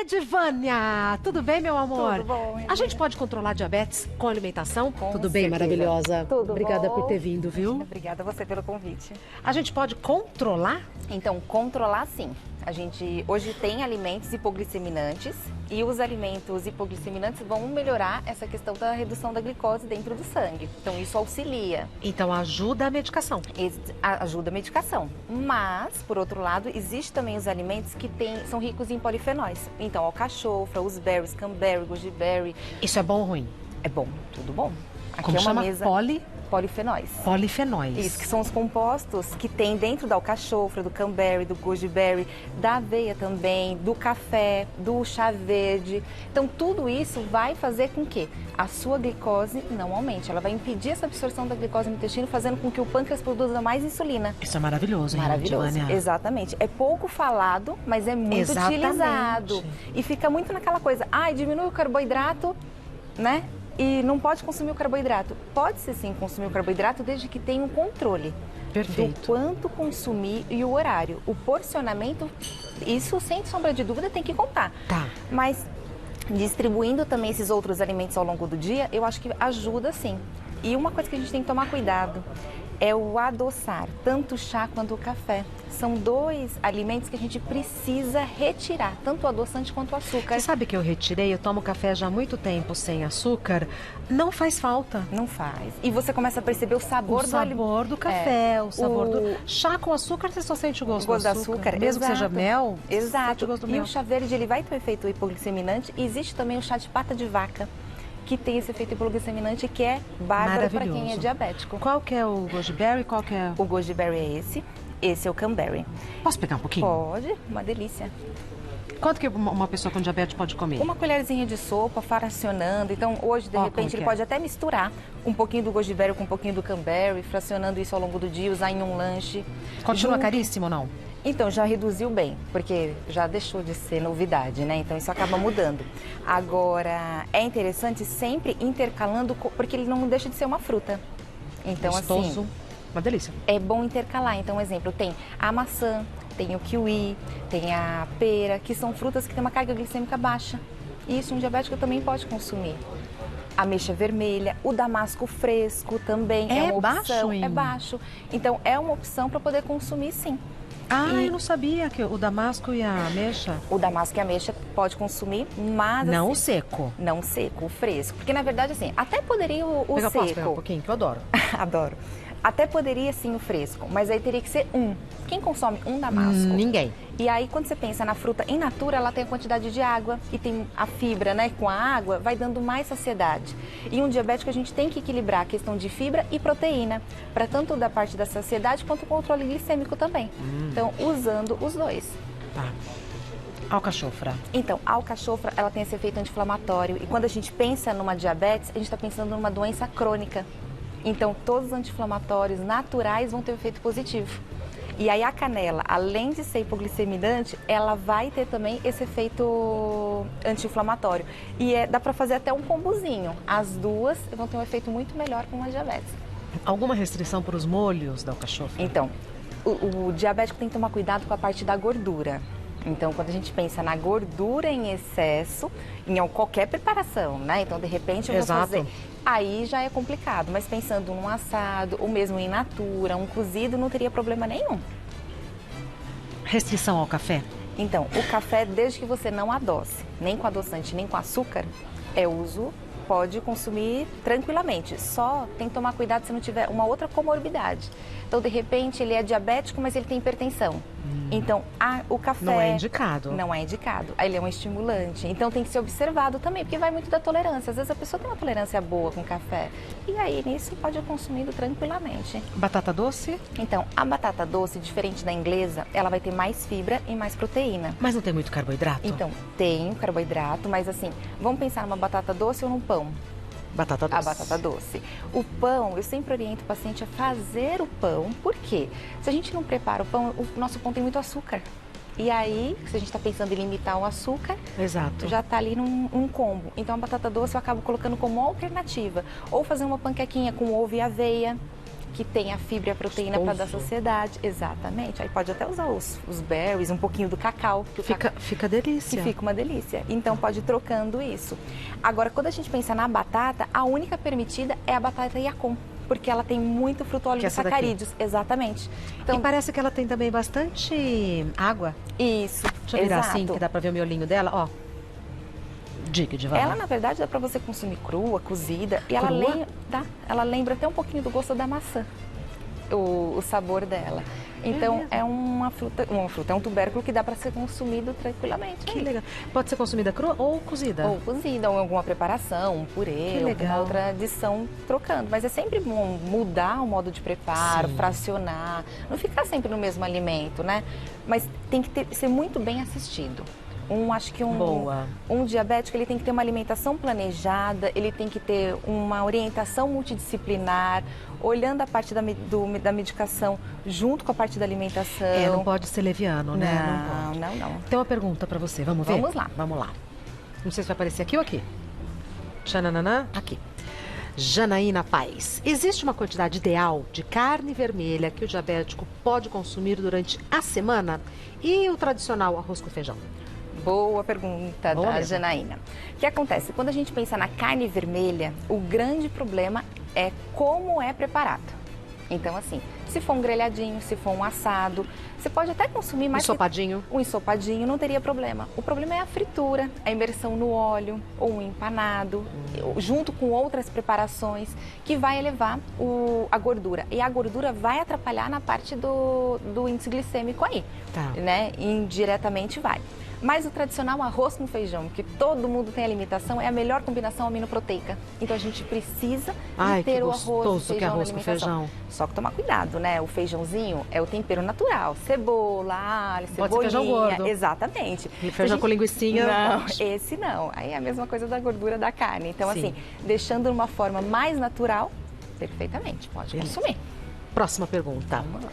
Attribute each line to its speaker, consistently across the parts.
Speaker 1: Edivânia, tudo bem, meu amor?
Speaker 2: Tudo bom,
Speaker 1: A gente pode controlar diabetes com alimentação? Tudo bem,
Speaker 2: certeza.
Speaker 1: maravilhosa?
Speaker 2: Tudo
Speaker 1: Obrigada
Speaker 2: bom.
Speaker 1: por ter vindo, viu?
Speaker 2: Obrigada a você pelo convite.
Speaker 1: A gente pode controlar?
Speaker 2: Então, controlar sim. A gente hoje tem alimentos hipoglicemiantes e os alimentos hipoglicemiantes vão melhorar essa questão da redução da glicose dentro do sangue. Então, isso auxilia.
Speaker 1: Então ajuda a medicação.
Speaker 2: Ajuda a medicação. Mas, por outro lado, existe também os alimentos que são ricos em polifenóis. Então, alcachofra, os berries, cranberry, goji berry.
Speaker 1: Isso é bom ou ruim?
Speaker 2: É bom, tudo bom. Aqui
Speaker 1: Como
Speaker 2: é uma
Speaker 1: chama?
Speaker 2: mesa polifenóis.
Speaker 1: Polifenóis.
Speaker 2: Isso, que são os compostos que tem dentro da alcachofra, do cranberry, do goji berry, da aveia também, do café, do chá verde. Então, tudo isso vai fazer com que a sua glicose não aumente. Ela vai impedir essa absorção da glicose no intestino, fazendo com que o pâncreas produza mais insulina.
Speaker 1: Isso é maravilhoso, hein,
Speaker 2: Maravilhoso,
Speaker 1: Edivânia?
Speaker 2: exatamente. É pouco falado, mas é muito utilizado. E fica muito naquela coisa, diminui o carboidrato, né? E não pode consumir o carboidrato. Pode-se sim consumir o carboidrato desde que tenha um controle.
Speaker 1: Perfeito.
Speaker 2: Do quanto consumir e o horário. O porcionamento, isso sem sombra de dúvida tem que contar.
Speaker 1: Tá.
Speaker 2: Mas distribuindo também esses outros alimentos ao longo do dia, eu acho que ajuda sim. E uma coisa que a gente tem que tomar cuidado é o adoçar, tanto o chá quanto o café. São dois alimentos que a gente precisa retirar, tanto o adoçante quanto o açúcar.
Speaker 1: Você sabe que eu retirei, eu tomo café já há muito tempo sem açúcar, não faz falta.
Speaker 2: Não faz. E você começa a perceber o sabor
Speaker 1: O sabor do café, o sabor do... Chá com açúcar, você só sente o gosto do açúcar. Mesmo que seja mel,
Speaker 2: exato.
Speaker 1: Sente o gosto do
Speaker 2: E
Speaker 1: mel.
Speaker 2: o chá verde, ele vai ter um efeito hipoglicemiante. E existe também o chá de pata de vaca, que tem esse efeito hipoglicemiante, que é bárbaro para quem é diabético.
Speaker 1: Qual que é o goji berry? Qual que é?
Speaker 2: O goji berry é esse é o cranberry.
Speaker 1: Posso pegar um pouquinho?
Speaker 2: Pode, uma delícia.
Speaker 1: Quanto que uma pessoa com diabetes pode comer?
Speaker 2: Uma colherzinha de sopa, fracionando. Então, hoje, de repente, ele pode até misturar um pouquinho do goji berry com um pouquinho do cranberry, fracionando isso ao longo do dia, usar em um lanche.
Speaker 1: Continua caríssimo ou não?
Speaker 2: Então, já reduziu bem, porque já deixou de ser novidade, né? Então, isso acaba mudando. Agora, é interessante sempre intercalando, porque ele não deixa de ser uma fruta. Então,
Speaker 1: gostoso.
Speaker 2: assim...
Speaker 1: Uma delícia.
Speaker 2: É bom intercalar. Então, exemplo, tem a maçã, tem o kiwi, tem a pera, que são frutas que têm uma carga glicêmica baixa. E isso um diabético também pode consumir. A ameixa vermelha, o damasco fresco também é uma opção.
Speaker 1: Baixo,
Speaker 2: é baixo. Então, é uma opção para poder consumir, sim.
Speaker 1: Eu não sabia que o damasco e a ameixa...
Speaker 2: O damasco e a ameixa pode consumir, mas...
Speaker 1: Não
Speaker 2: assim,
Speaker 1: o seco.
Speaker 2: Não o seco, o fresco. Porque, na verdade, assim, até poderia o seco.
Speaker 1: Posso pegar um pouquinho, que eu adoro.
Speaker 2: Adoro. Até poderia sim o fresco, mas aí teria que ser um. Quem consome um damasco?
Speaker 1: Ninguém.
Speaker 2: E aí, quando você pensa na fruta in natura, ela tem a quantidade de água e tem a fibra, né? Com a água, vai dando mais saciedade. E um diabético, a gente tem que equilibrar a questão de fibra e proteína, para tanto da parte da saciedade quanto o controle glicêmico também. Então, usando os dois.
Speaker 1: Tá. Alcachofra.
Speaker 2: Então, a alcachofra, ela tem esse efeito anti-inflamatório. E quando a gente pensa numa diabetes, a gente está pensando numa doença crônica. Então, todos os anti-inflamatórios naturais vão ter um efeito positivo. E aí a canela, além de ser hipoglicemiante, ela vai ter também esse efeito anti-inflamatório. E dá para fazer até um combozinho. As duas vão ter um efeito muito melhor com uma diabetes.
Speaker 1: Alguma restrição para os molhos da alcachofra?
Speaker 2: Então, o diabético tem que tomar cuidado com a parte da gordura. Então, quando a gente pensa na gordura em excesso, em qualquer preparação, né? Então, de repente, eu vou fazer... Aí já é complicado, mas pensando num assado, ou mesmo in natura, um cozido, não teria problema nenhum.
Speaker 1: Restrição ao café?
Speaker 2: Então, o café, desde que você não adoce, nem com adoçante, nem com açúcar, pode consumir tranquilamente. Só tem que tomar cuidado se não tiver uma outra comorbidade. Então, de repente, ele é diabético, mas ele tem hipertensão. Então, o café...
Speaker 1: Não é indicado.
Speaker 2: Não é indicado. Aí ele é um estimulante. Então, tem que ser observado também, porque vai muito da tolerância. Às vezes, a pessoa tem uma tolerância boa com café. E aí, nisso, pode ir consumindo tranquilamente.
Speaker 1: Batata doce?
Speaker 2: Então, a batata doce, diferente da inglesa, ela vai ter mais fibra e mais proteína.
Speaker 1: Mas não tem muito carboidrato?
Speaker 2: Então, tem carboidrato, mas assim, vamos pensar numa batata doce ou num pão?
Speaker 1: Batata doce.
Speaker 2: A batata doce. O pão, eu sempre oriento o paciente a fazer o pão, por quê? Se a gente não prepara o pão, o nosso pão tem muito açúcar. E aí, se a gente está pensando em limitar o açúcar,
Speaker 1: exato,
Speaker 2: já está ali num combo. Então, a batata doce eu acabo colocando como alternativa. Ou fazer uma panquequinha com ovo e aveia, que tem a fibra e a proteína para dar saciedade. Exatamente. Aí pode até usar os berries, um pouquinho do cacau. Que
Speaker 1: fica delícia.
Speaker 2: E fica uma delícia. Então pode ir trocando isso. Agora, quando a gente pensa na batata, a única permitida é a batata Yacon, porque ela tem muito fruto-óleo-sacarídeos. Exatamente.
Speaker 1: Então, e parece que ela tem também bastante água.
Speaker 2: Isso.
Speaker 1: Deixa eu virar assim, que dá pra ver o miolinho dela, ó. Diga, Divana.
Speaker 2: Ela, na verdade, dá pra você consumir crua, cozida. E ela lembra até um pouquinho do gosto da maçã, o sabor dela. Então, é uma fruta, é um tubérculo que dá para ser consumido tranquilamente.
Speaker 1: Que legal. Pode ser consumida crua ou cozida?
Speaker 2: Ou cozida, ou em alguma preparação, um purê, ou alguma outra adição trocando. Mas é sempre bom mudar o modo de preparo, fracionar, não ficar sempre no mesmo alimento, né? Mas tem que ser muito bem assistido. Acho que um diabético, ele tem que ter uma alimentação planejada, ele tem que ter uma orientação multidisciplinar, olhando a parte da medicação junto com a parte da alimentação.
Speaker 1: Não pode ser leviano, né?
Speaker 2: Não.
Speaker 1: Tem uma pergunta para você, vamos ver?
Speaker 2: Vamos lá.
Speaker 1: Não sei se vai aparecer aqui ou aqui. Tchananã, aqui. Janaína Paz. Existe uma quantidade ideal de carne vermelha que o diabético pode consumir durante a semana? E o tradicional arroz com feijão?
Speaker 2: Boa pergunta da Janaína. O que acontece? Quando a gente pensa na carne vermelha, o grande problema é como é preparado. Então, assim, se for um grelhadinho, se for um assado, você pode até consumir mais... Um ensopadinho não teria problema. O problema é a fritura, a imersão no óleo ou um empanado, junto com outras preparações, que vai elevar a gordura. E a gordura vai atrapalhar na parte do índice glicêmico aí, né? Indiretamente vai. Mas o tradicional arroz com feijão, que todo mundo tem a limitação, é a melhor combinação aminoproteica. Então a gente precisa ter o arroz com feijão. Só que tomar cuidado, né? O feijãozinho é o tempero natural. Cebola, alho, cebolinha.
Speaker 1: Pode ser feijão gordo.
Speaker 2: Exatamente.
Speaker 1: E feijão com linguicinha?
Speaker 2: Não, esse não. Aí é a mesma coisa da gordura da carne. Então, assim, deixando de uma forma mais natural, perfeitamente, pode consumir.
Speaker 1: Próxima pergunta. Vamos lá.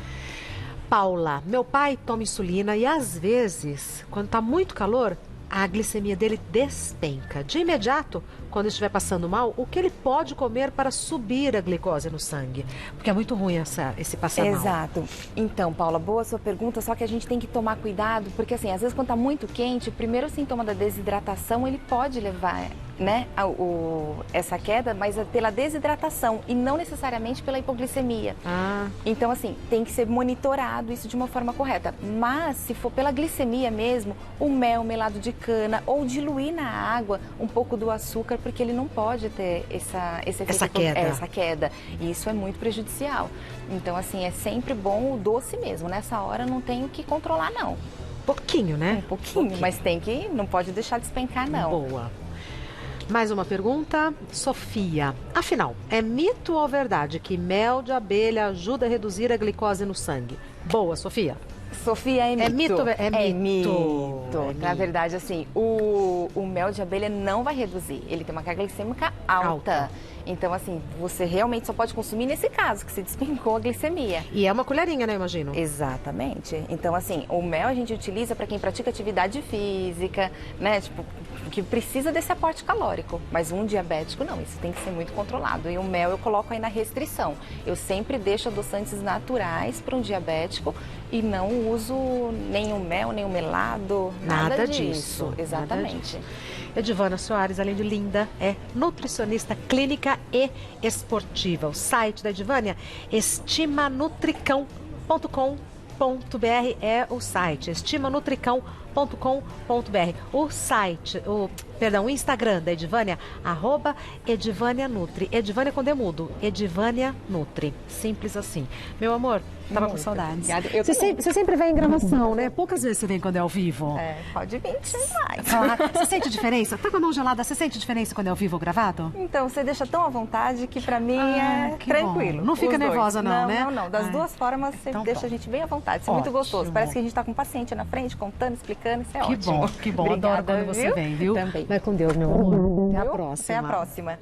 Speaker 1: Paula, meu pai toma insulina e às vezes, quando está muito calor, a glicemia dele despenca. De imediato, quando estiver passando mal, o que ele pode comer para subir a glicose no sangue? Porque é muito ruim esse passar mal.
Speaker 2: Exato. Então, Paula, boa sua pergunta, só que a gente tem que tomar cuidado, porque assim, às vezes quando está muito quente, o primeiro sintoma da desidratação, ele pode levar, né, essa queda, mas é pela desidratação e não necessariamente pela hipoglicemia. Então, assim, tem que ser monitorado isso de uma forma correta. Mas, se for pela glicemia mesmo, o mel, melado de cana ou diluir na água um pouco do açúcar, porque ele não pode ter essa queda. E isso é muito prejudicial. Então, assim, é sempre bom o doce mesmo. Nessa hora não tem o que controlar, não.
Speaker 1: Pouquinho, né?
Speaker 2: Um pouquinho, mas não pode deixar despencar, não.
Speaker 1: Boa. Mais uma pergunta, Sofia. Afinal, é mito ou verdade que mel de abelha ajuda a reduzir a glicose no sangue? Boa, Sofia.
Speaker 2: Sofia, é mito.
Speaker 1: É mito.
Speaker 2: Na verdade, assim, o mel de abelha não vai reduzir. Ele tem uma carga glicêmica alta. Então, assim, você realmente só pode consumir nesse caso, que se despencou a glicemia.
Speaker 1: E é uma colherinha, né, imagino?
Speaker 2: Exatamente. Então, assim, o mel a gente utiliza para quem pratica atividade física, né, tipo, que precisa desse aporte calórico. Mas um diabético, não, isso tem que ser muito controlado. E o mel eu coloco aí na restrição. Eu sempre deixo adoçantes naturais para um diabético e não uso nem o mel, nem o melado, nada disso. Exatamente.
Speaker 1: Nada disso. Edivana Soares, além de linda, é nutricionista clínica e esportiva. O site da Edivânia, estimanutricão.com.br é o site, estimanutricão.com.br. O Instagram da Edivânia, @EdivâniaNutri. Edivânia com demudo, Edivânia Nutri. Simples assim. Meu amor, tava com saudades. Você sempre vem em gravação, né? Poucas vezes você vem quando é ao vivo.
Speaker 2: Pode vir, mais.
Speaker 1: Você sente diferença? Tá com a mão gelada, você sente diferença quando é ao vivo ou gravado?
Speaker 2: Então, você deixa tão à vontade que pra mim é tranquilo.
Speaker 1: Bom. Não fica nervosa não, né?
Speaker 2: Não. Das duas formas, você deixa a gente bem à vontade. Isso é muito gostoso. Parece que a gente tá com um paciente na frente, contando, explicando. Isso é ótimo.
Speaker 1: Que bom.
Speaker 2: Obrigada,
Speaker 1: adoro quando você vem, viu?
Speaker 2: Também.
Speaker 1: Vai com Deus, meu amor. Até a próxima.
Speaker 2: Até a próxima.